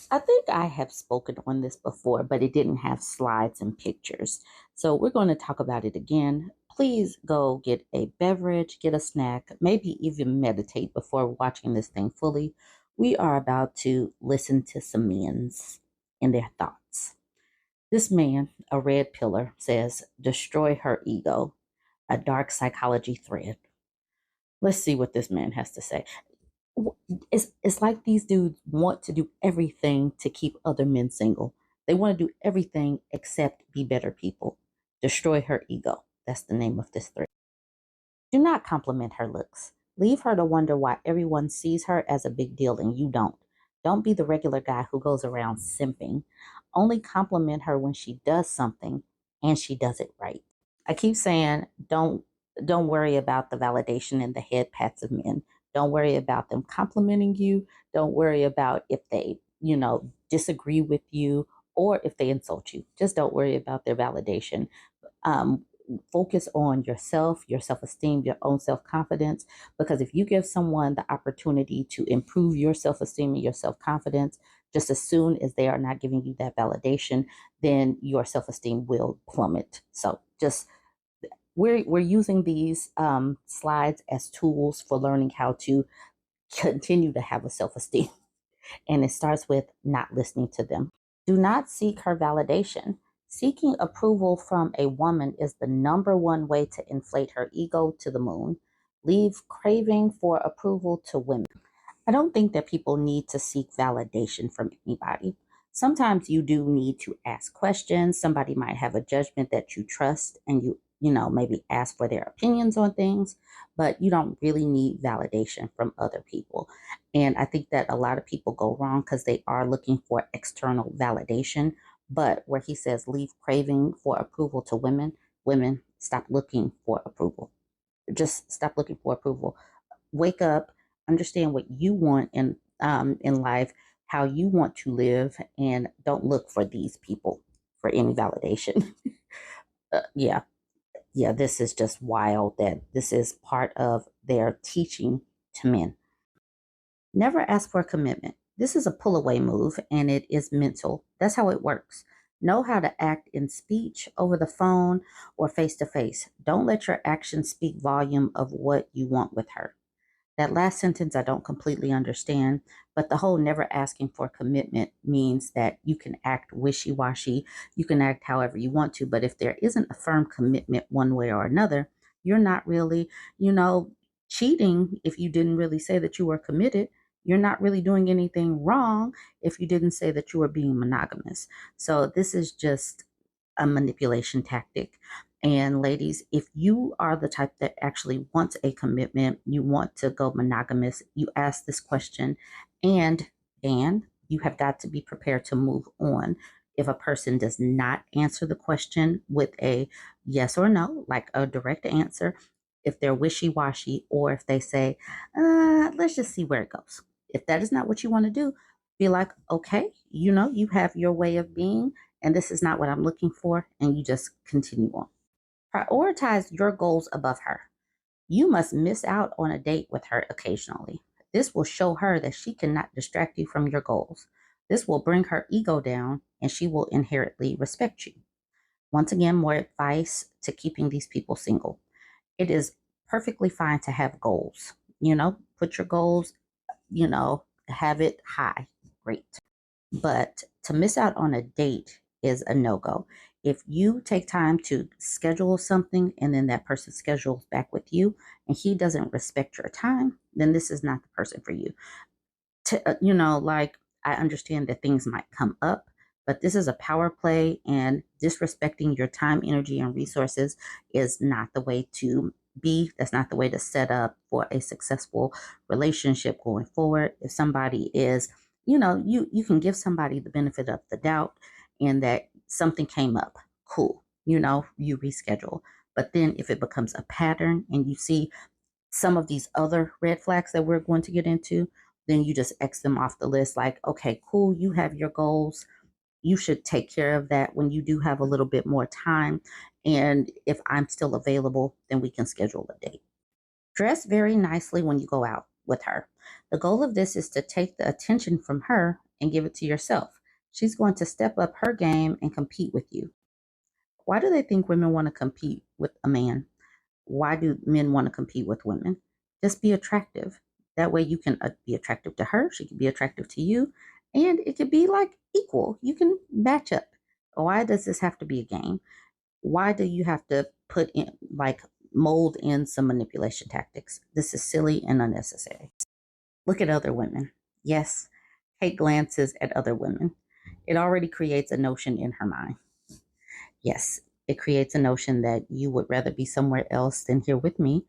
I think I have spoken on this before, but it didn't have slides and pictures. So we're going to talk about it again. Please go get a beverage, get a snack, maybe even meditate before watching this thing fully. We are about to listen to some men's and their thoughts. This man, a red pillar, says, destroy her ego, a dark psychology thread. Let's see what this man has to say. It's like these dudes want to do everything to keep other men single. They want to do everything except be better people. Destroy her ego. That's the name of this thread. Do not compliment her looks. Leave her to wonder why everyone sees her as a big deal and you don't. Don't be the regular guy who goes around simping. Only compliment her when she does something and she does it right. I keep saying don't worry about the validation and the head pats of men. Don't worry about them complimenting you. Don't worry about if they, disagree with you or if they insult you. Just don't worry about their validation. Um, Focus on yourself, your self-esteem, your own self-confidence, because if you give someone the opportunity to improve your self-esteem and your self-confidence, just as soon as they are not giving you that validation, then your self-esteem will plummet. So just we're using these slides as tools for learning how to continue to have a self-esteem. And it starts with not listening to them. Do not seek her validation. Seeking approval from a woman is the number one way to inflate her ego to the moon. Leave craving for approval to women. I don't think that people need to seek validation from anybody. Sometimes you do need to ask questions. Somebody might have a judgment that you trust and maybe ask for their opinions on things, but you don't really need validation from other people. And I think that a lot of people go wrong because they are looking for external validation. But where he says leave craving for approval to women, women stop looking for approval. Just stop looking for approval. Wake up, understand what you want in life, how you want to live, and don't look for these people for any validation. Yeah, yeah, this is just wild that this is part of their teaching to men. Never ask for a commitment. This is a pull away move and it is mental. That's how it works. Know how to act in speech, over the phone, or face to face. Don't let your actions speak volume of what you want with her. That last sentence I don't completely understand, but the whole never asking for commitment means that you can act wishy-washy, you can act however you want to, but if there isn't a firm commitment one way or another, you're not really, cheating if you didn't really say that you were committed. You're not really doing anything wrong if you didn't say that you were being monogamous. So this is just a manipulation tactic. And ladies, if you are the type that actually wants a commitment, you want to go monogamous, you ask this question and you have got to be prepared to move on. If a person does not answer the question with a yes or no, like a direct answer, if they're wishy-washy, or if they say, let's just see where it goes. If that is not what you want to do, be like, okay, you have your way of being, and this is not what I'm looking for, and you just continue on. Prioritize your goals above her. You must miss out on a date with her occasionally. This will show her that she cannot distract you from your goals. This will bring her ego down, and she will inherently respect you. Once again, more advice to keeping these people single. It is perfectly fine to have goals. Put your goals, have it high. Great. But to miss out on a date is a no-go. If you take time to schedule something and then that person schedules back with you and he doesn't respect your time, then this is not the person for you. Like, I understand that things might come up, but this is a power play, and disrespecting your time, energy, and resources is not the way to be. That's not the way to set up for a successful relationship going forward. If somebody is, you can give somebody the benefit of the doubt and that something came up. Cool. You reschedule. But then if it becomes a pattern and you see some of these other red flags that we're going to get into, then you just X them off the list. Like, okay, cool, you have your goals. You should take care of that when you do have a little bit more time. And if I'm still available, then we can schedule a date. Dress very nicely when you go out with her. The goal of this is to take the attention from her and give it to yourself. She's going to step up her game and compete with you. Why do they think women want to compete with a man? Why do men want to compete with women? Just be attractive. That way you can be attractive to her. She can be attractive to you. And it could be like equal. You can match up. Why does this have to be a game? Why do you have to put in, like, mold in some manipulation tactics? This is silly and unnecessary. Look at other women. Yes, Kate glances at other women. It already creates a notion in her mind. Yes, it creates a notion that you would rather be somewhere else than here with me.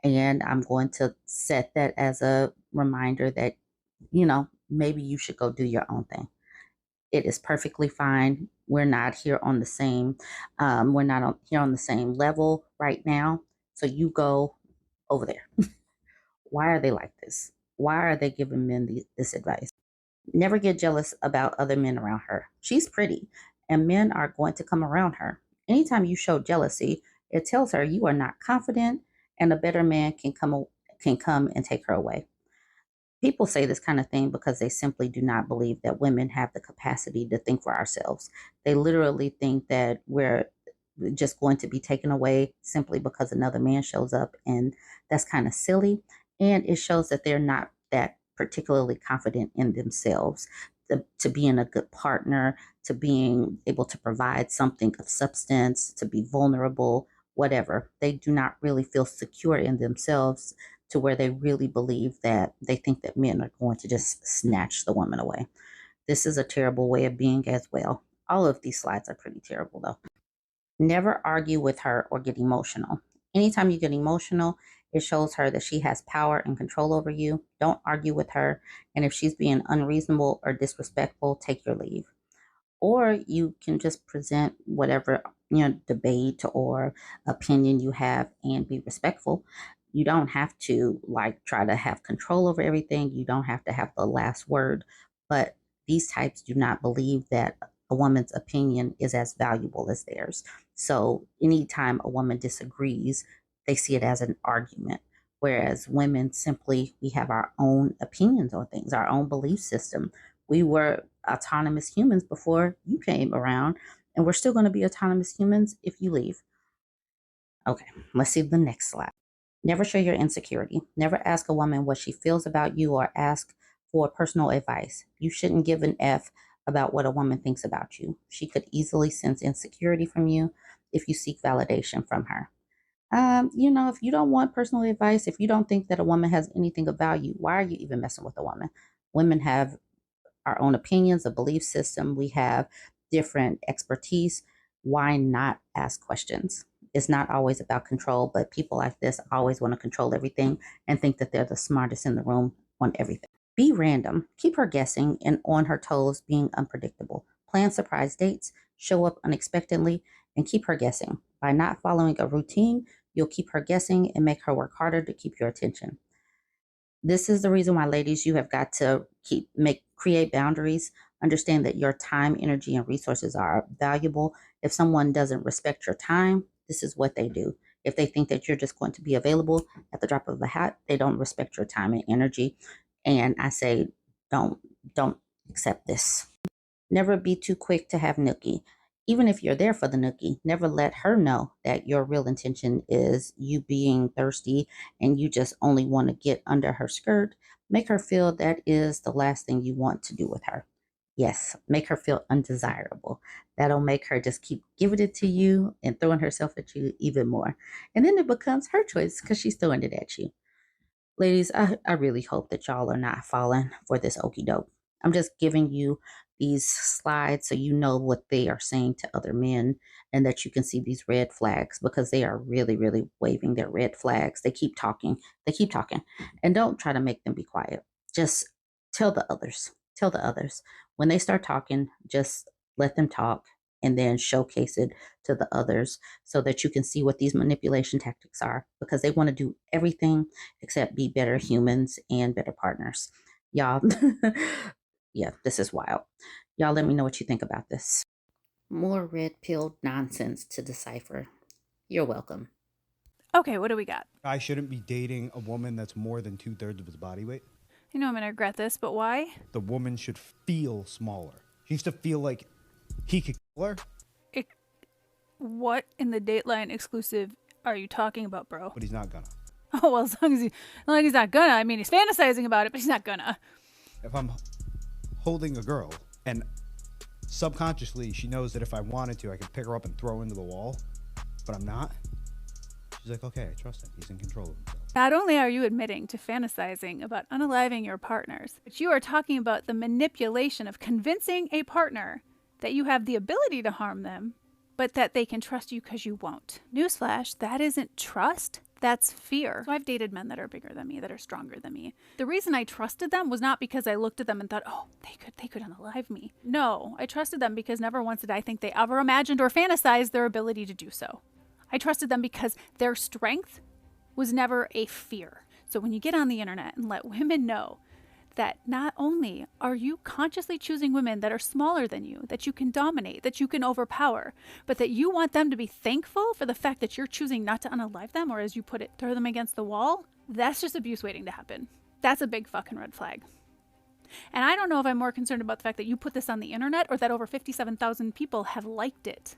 And I'm going to set that as a reminder that, maybe you should go do your own thing. It is perfectly fine. We're not here on the same, here on the same level right now. So you go over there. Why are they like this? Why are they giving men this advice? Never get jealous about other men around her. She's pretty, and men are going to come around her. Anytime you show jealousy, it tells her you are not confident, and a better man can come and take her away. People say this kind of thing because they simply do not believe that women have the capacity to think for ourselves. They literally think that we're just going to be taken away simply because another man shows up, and that's kind of silly. And it shows that they're not that particularly confident in themselves to being a good partner, to being able to provide something of substance, to be vulnerable, whatever. They do not really feel secure in themselves to where they really believe that they think that men are going to just snatch the woman away. This is a terrible way of being as well. All of these slides are pretty terrible, though. Never argue with her or get emotional. Anytime you get emotional, it shows her that she has power and control over you. Don't argue with her. And if she's being unreasonable or disrespectful, take your leave. Or you can just present whatever, debate or opinion you have and be respectful. You don't have to try to have control over everything. You don't have to have the last word. But these types do not believe that a woman's opinion is as valuable as theirs. So anytime a woman disagrees, they see it as an argument. Whereas women simply, we have our own opinions on things, our own belief system. We were autonomous humans before you came around, and we're still going to be autonomous humans if you leave. Okay, let's see the next slide. Never show your insecurity. Never ask a woman what she feels about you or ask for personal advice. You shouldn't give an F about what a woman thinks about you. She could easily sense insecurity from you if you seek validation from her. If you don't want personal advice, if you don't think that a woman has anything of value, why are you even messing with a woman? Women have our own opinions, a belief system. We have different expertise. Why not ask questions? It's not always about control, but people like this always want to control everything and think that they're the smartest in the room on everything. Be random. Keep her guessing and on her toes, being unpredictable. Plan surprise dates, show up unexpectedly, and keep her guessing. By not following a routine, you'll keep her guessing and make her work harder to keep your attention. This is the reason why, ladies, you have got to create boundaries. Understand that your time, energy, and resources are valuable. If someone doesn't respect your time, this is what they do. If they think that you're just going to be available at the drop of a hat, they don't respect your time and energy. And I say, don't accept this. Never be too quick to have nookie. Even if you're there for the nookie, never let her know that your real intention is you being thirsty and you just only want to get under her skirt. Make her feel that is the last thing you want to do with her. Yes, make her feel undesirable. That'll make her just keep giving it to you and throwing herself at you even more. And then it becomes her choice because she's throwing it at you. Ladies, I really hope that y'all are not falling for this okie doke. I'm just giving you these slides so you know what they are saying to other men and that you can see these red flags because they are really, really waving their red flags. They keep talking. They keep talking. And don't try to make them be quiet. Just tell the others. Tell the others. When they start talking, just let them talk and then showcase it to the others so that you can see what these manipulation tactics are because they want to do everything except be better humans and better partners. Y'all, yeah, this is wild. Y'all let me know what you think about this. More red pill nonsense to decipher. You're welcome. Okay, what do we got? I shouldn't be dating a woman that's more than 2/3 of his body weight. You know I'm going to regret this, but why? The woman should feel smaller. She needs to feel like he could kill her. What in the Dateline exclusive are you talking about, bro? But he's not gonna. Oh, well, as long as he's not gonna. I mean, he's fantasizing about it, but he's not gonna. If I'm holding a girl and subconsciously she knows that if I wanted to, I could pick her up and throw her into the wall, but I'm not. She's like, okay, I trust him. He's in control of himself. Not only are you admitting to fantasizing about unaliving your partners, but you are talking about the manipulation of convincing a partner that you have the ability to harm them, but that they can trust you because you won't. Newsflash, that isn't trust. That's fear. So I've dated men that are bigger than me, that are stronger than me. The reason I trusted them was not because I looked at them and thought, oh, they could unalive me. No, I trusted them because never once did I think they ever imagined or fantasized their ability to do so. I trusted them because their strength was never a fear. So when you get on the internet and let women know that not only are you consciously choosing women that are smaller than you, that you can dominate, that you can overpower, but that you want them to be thankful for the fact that you're choosing not to unalive them, or as you put it, throw them against the wall, that's just abuse waiting to happen. That's a big fucking red flag. And I don't know if I'm more concerned about the fact that you put this on the internet or that over 57,000 people have liked it.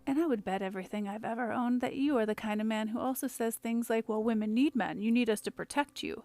And I would bet everything I've ever owned that you are the kind of man who also says things like, well, women need men. You need us to protect you.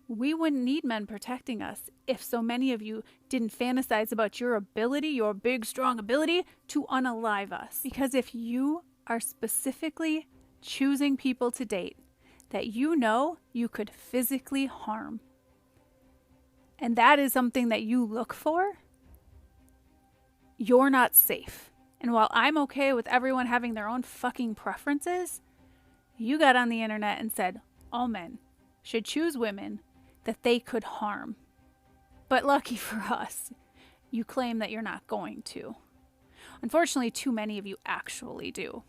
We wouldn't need men protecting us if so many of you didn't fantasize about your ability, your big, strong ability to unalive us. Because if you are specifically choosing people to date that you know you could physically harm, and that is something that you look for, you're not safe. And while I'm okay with everyone having their own fucking preferences, you got on the internet and said all men should choose women that they could harm. But lucky for us, you claim that you're not going to. Unfortunately, too many of you actually do.